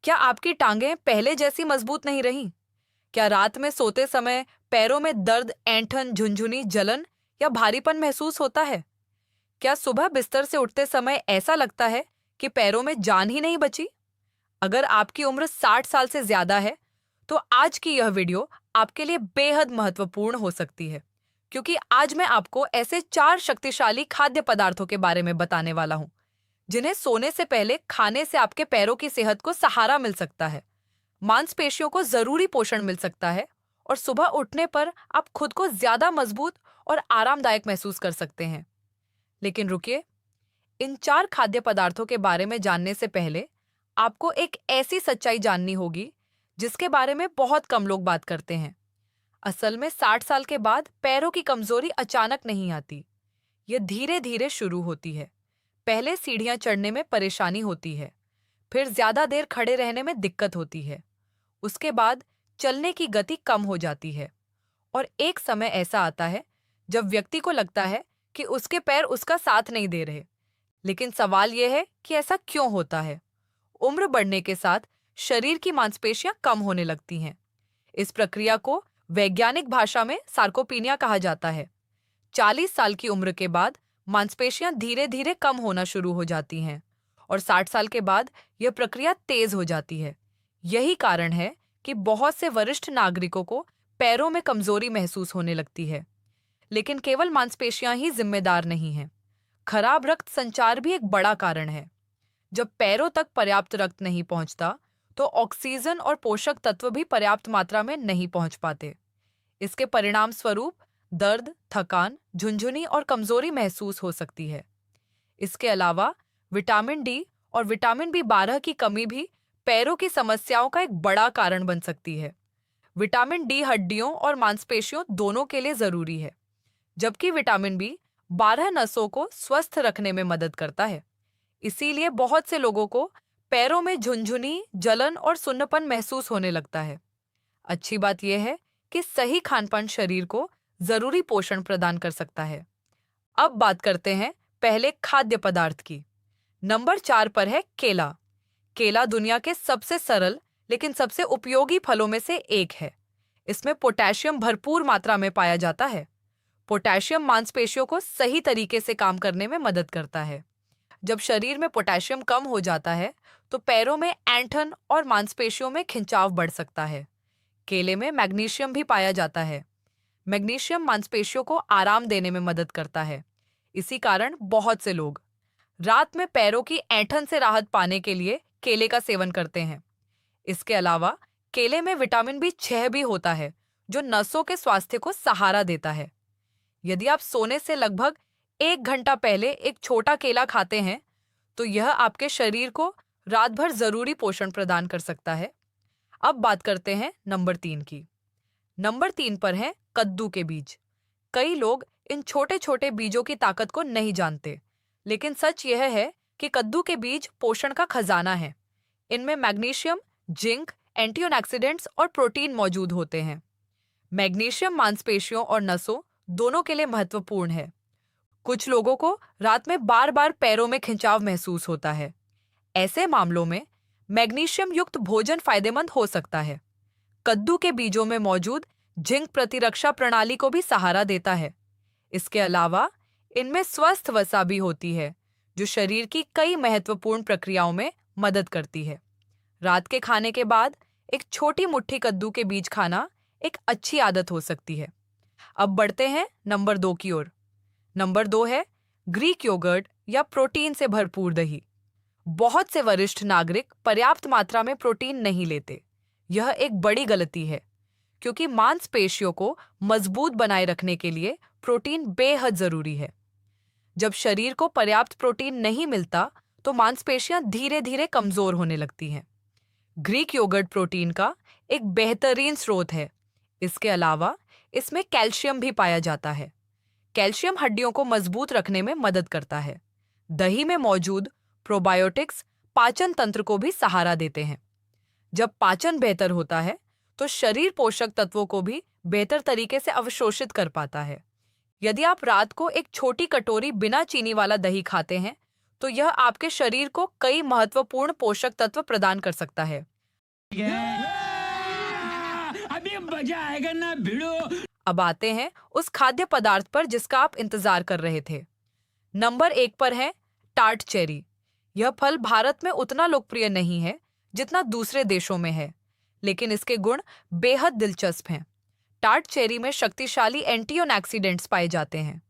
क्या आपकी टांगें पहले जैसी मजबूत नहीं रहीं? क्या रात में सोते समय पैरों में दर्द, ऐंठन, झुनझुनी, जलन या भारीपन महसूस होता है? क्या सुबह बिस्तर से उठते समय ऐसा लगता है कि पैरों में जान ही नहीं बची? अगर आपकी उम्र 60 साल से ज्यादा है, तो आज की यह वीडियो आपके लिए बेहद महत्वपूर्ण हो सकती है, क्योंकि आज मैं आपको ऐसे 4 शक्तिशाली खाद्य पदार्थों के बारे में बताने वाला हूं, जिन्हें सोने से पहले खाने से आपके पैरों की सेहत को सहारा मिल सकता है, मांसपेशियों को जरूरी पोषण मिल सकता है और सुबह उठने पर आप खुद को ज्यादा मजबूत और आरामदायक महसूस कर सकते हैं। लेकिन रुकिए, इन 4 खाद्य पदार्थों के बारे में जानने से पहले आपको एक ऐसी सच्चाई जाननी होगी जिसके बारे में बहुत कम लोग बात करते हैं। असल में 60 साल के बाद पैरों की कमजोरी अचानक नहीं आती। ये धीरे धीरे शुरू होती है। पहले सीढ़ियां चढ़ने में परेशानी होती है, फिर ज्यादा देर खड़े रहने में दिक्कत होती है। उसके बाद चलने की गति कम हो जाती है और एक समय ऐसा आता है जब व्यक्ति को लगता है कि उसके पैर उसका साथ नहीं दे रहे। लेकिन सवाल यह है कि ऐसा क्यों होता है? उम्र बढ़ने के साथ शरीर की मांसपेशियां कम होने लगती हैं। इस प्रक्रिया को वैज्ञानिक भाषा में सार्कोपीनिया कहा जाता है। 40 साल की उम्र के बाद मांसपेशियां धीरे धीरे कम होना शुरू हो जाती हैं और 60 साल के बाद यह प्रक्रिया तेज हो जाती है। यही कारण है कि बहुत से वरिष्ठ नागरिकों को पैरों में कमजोरी महसूस होने लगती है। लेकिन केवल मांसपेशियां ही जिम्मेदार नहीं हैं। खराब रक्त संचार भी एक बड़ा कारण है। जब पैरों तक पर्याप्त रक्त नहीं पहुंचता, तो ऑक्सीजन और पोषक तत्व भी पर्याप्त मात्रा में नहीं पहुंच पाते। इसके परिणाम स्वरूप दर्द, थकान, झुनझुनी और कमजोरी महसूस हो सकती है। इसके अलावा विटामिन डी और विटामिन बी 12 की कमी भी पैरों की समस्याओं का एक बड़ा कारण बन सकती है। विटामिन डी हड्डियों और मांसपेशियों दोनों के लिए जरूरी है, जबकि विटामिन बी 12 नसों को स्वस्थ रखने में मदद करता है। इसीलिए बहुत से लोगों को पैरों में झुनझुनी, जलन और सुन्नपन महसूस होने लगता है। अच्छी बात यह है कि सही खानपान शरीर को जरूरी पोषण प्रदान कर सकता है। अब बात करते हैं पहले खाद्य पदार्थ की। नंबर 4 पर है केला। केला दुनिया के सबसे सरल लेकिन सबसे उपयोगी फलों में से एक है। इसमें पोटेशियम भरपूर मात्रा में पाया जाता है। पोटेशियम मांसपेशियों को सही तरीके से काम करने में मदद करता है। जब शरीर में पोटेशियम कम हो जाता है, तो पैरों में ऐंठन और मांसपेशियों में खिंचाव बढ़ सकता है। केले में मैग्नीशियम भी पाया जाता है। मैग्नीशियम मांसपेशियों को आराम देने में मदद करता है। इसी कारण बहुत से लोग रात में पैरों की ऐंठन से राहत पाने के लिए केले का सेवन करते हैं। इसके अलावा केले में विटामिन बी 6 भी होता है, जो नसों के स्वास्थ्य को सहारा देता है। यदि आप सोने से लगभग 1 घंटा पहले एक छोटा केला खाते हैं, तो यह आपके शरीर को रात भर जरूरी पोषण प्रदान कर सकता है। अब बात करते हैं नंबर 3 की। नंबर 3 पर है कद्दू के बीज। कई लोग इन छोटे छोटे बीजों की ताकत को नहीं जानते, लेकिन सच यह है कि कद्दू के बीज पोषण का खजाना है। इनमें मैग्नीशियम, जिंक, एंटीऑक्सीडेंट्स और प्रोटीन मौजूद होते हैं। मैग्नीशियम मांसपेशियों और नसों दोनों के लिए महत्वपूर्ण है। कुछ लोगों को रात में बार बार पैरों में खिंचाव महसूस होता है। ऐसे मामलों में मैग्नीशियम युक्त भोजन फायदेमंद हो सकता है। कद्दू के बीजों में मौजूद जिंक प्रतिरक्षा प्रणाली को भी सहारा देता है। इसके अलावा इनमें स्वस्थ वसा भी होती है, जो शरीर की कई महत्वपूर्ण प्रक्रियाओं में मदद करती है। रात के खाने के बाद एक छोटी मुट्ठी कद्दू के बीज खाना एक अच्छी आदत हो सकती है। अब बढ़ते हैं नंबर 2 की ओर। नंबर 2 है ग्रीक योगर्ट या प्रोटीन से भरपूर दही। बहुत से वरिष्ठ नागरिक पर्याप्त मात्रा में प्रोटीन नहीं लेते। यह एक बड़ी गलती है, क्योंकि मांसपेशियों को मजबूत बनाए रखने के लिए प्रोटीन बेहद जरूरी है। जब शरीर को पर्याप्त प्रोटीन नहीं मिलता, तो मांसपेशियां धीरे धीरे कमजोर होने लगती हैं। ग्रीक योगर्ट प्रोटीन का एक बेहतरीन स्रोत है। इसके अलावा इसमें कैल्शियम भी पाया जाता है। कैल्शियम हड्डियों को मजबूत रखने में मदद करता है। दही में मौजूद प्रोबायोटिक्स पाचन तंत्र को भी सहारा देते हैं। जब पाचन बेहतर होता है, तो शरीर पोषक तत्वों को भी बेहतर तरीके से अवशोषित कर पाता है। यदि आप रात को एक छोटी कटोरी बिना चीनी वाला दही खाते हैं, तो यह आपके शरीर को कई महत्वपूर्ण पोषक तत्व प्रदान कर सकता है। अभी मजा आएगा ना भिड़ो। अब आते हैं उस खाद्य पदार्थ पर जिसका आप इंतजार कर रहे थे। नंबर 1 पर है टार्ट चेरी। यह फल भारत में उतना लोकप्रिय नहीं है जितना दूसरे देशों में है, लेकिन इसके गुण बेहद दिलचस्प हैं। टार्ट चेरी में शक्तिशाली एंटीऑक्सीडेंट्स पाए जाते हैं।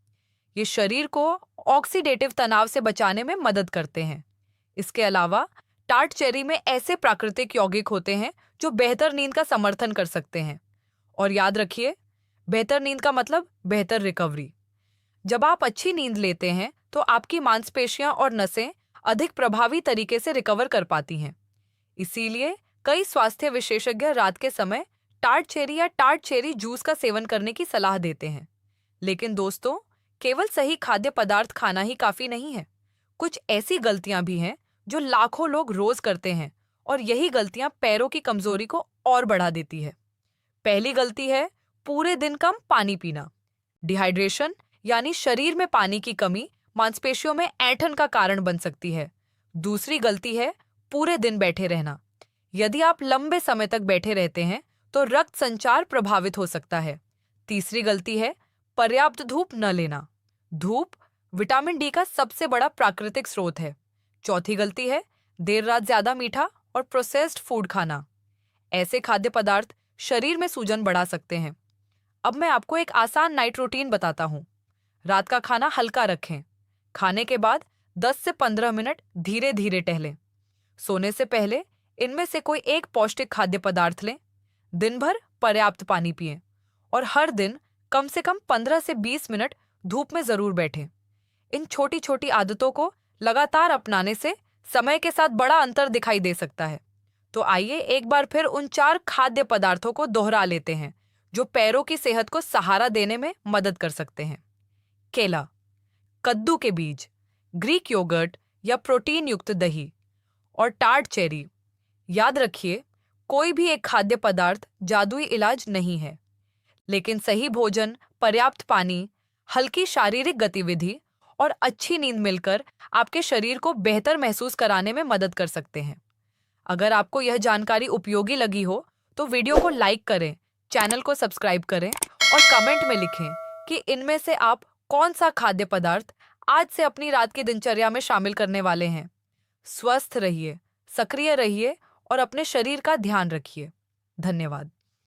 ये शरीर को ऑक्सीडेटिव तनाव से बचाने में मदद करते हैं। इसके अलावा टार्ट चेरी में ऐसे प्राकृतिक यौगिक होते हैं जो बेहतर नींद का समर्थन कर सकते हैं। और याद रखिए, बेहतर नींद का मतलब बेहतर रिकवरी। जब आप अच्छी नींद लेते हैं तो आपकी मांसपेशियां और नसें अधिक प्रभावी तरीके से रिकवर कर पाती हैं। इसीलिए कई स्वास्थ्य विशेषज्ञ रात के समय टार्ट चेरी या टार्ट चेरी जूस का सेवन करने की सलाह देते हैं। लेकिन दोस्तों, केवल सही खाद्य पदार्थ खाना ही काफी नहीं है। कुछ ऐसी गलतियां भी हैं जो लाखों लोग रोज करते हैं, और यही गलतियां पैरों की कमजोरी को और बढ़ा देती है। पहली गलती है पूरे दिन कम पानी पीना। डिहाइड्रेशन यानी शरीर में पानी की कमी मांसपेशियों में ऐंठन का कारण बन सकती है। दूसरी गलती है पूरे दिन बैठे रहना। यदि आप लंबे समय तक बैठे रहते हैं तो रक्त संचार प्रभावित हो सकता है। तीसरी गलती है पर्याप्त धूप न लेना। धूप विटामिन डी का सबसे बड़ा प्राकृतिक स्रोत है। चौथी गलती है देर रात ज्यादा मीठा और प्रोसेस्ड फूड खाना। ऐसे खाद्य पदार्थ शरीर में सूजन बढ़ा सकते हैं। अब मैं आपको एक आसान नाइट रूटीन बताता हूँ। रात का खाना हल्का रखें। खाने के बाद 10 से 15 मिनट धीरे धीरे टहलें। सोने से पहले इनमें से कोई एक पौष्टिक खाद्य पदार्थ लें। दिन भर पर्याप्त पानी पिएं और हर दिन कम से कम 15 से 20 मिनट धूप में जरूर बैठें। इन छोटी छोटी आदतों को लगातार अपनाने से समय के साथ बड़ा अंतर दिखाई दे सकता है। तो आइए एक बार फिर उन 4 खाद्य पदार्थों को दोहरा लेते हैं जो पैरों की सेहत को सहारा देने में मदद कर सकते हैं। केला, कद्दू के बीज, ग्रीक योगर्ट या प्रोटीन युक्त दही और टार्ट चेरी। याद रखिए, कोई भी एक खाद्य पदार्थ जादुई इलाज नहीं है, लेकिन सही भोजन, पर्याप्त पानी, हल्की शारीरिक गतिविधि और अच्छी नींद मिलकर आपके शरीर को बेहतर महसूस कराने में मदद कर सकते हैं। अगर आपको यह जानकारी उपयोगी लगी हो तो वीडियो को लाइक करें, चैनल को सब्सक्राइब करें और कमेंट में लिखें कि इनमें से आप कौन सा खाद्य पदार्थ आज से अपनी रात की दिनचर्या में शामिल करने वाले हैं। स्वस्थ रहिए, सक्रिय रहिए और अपने शरीर का ध्यान रखिए। धन्यवाद।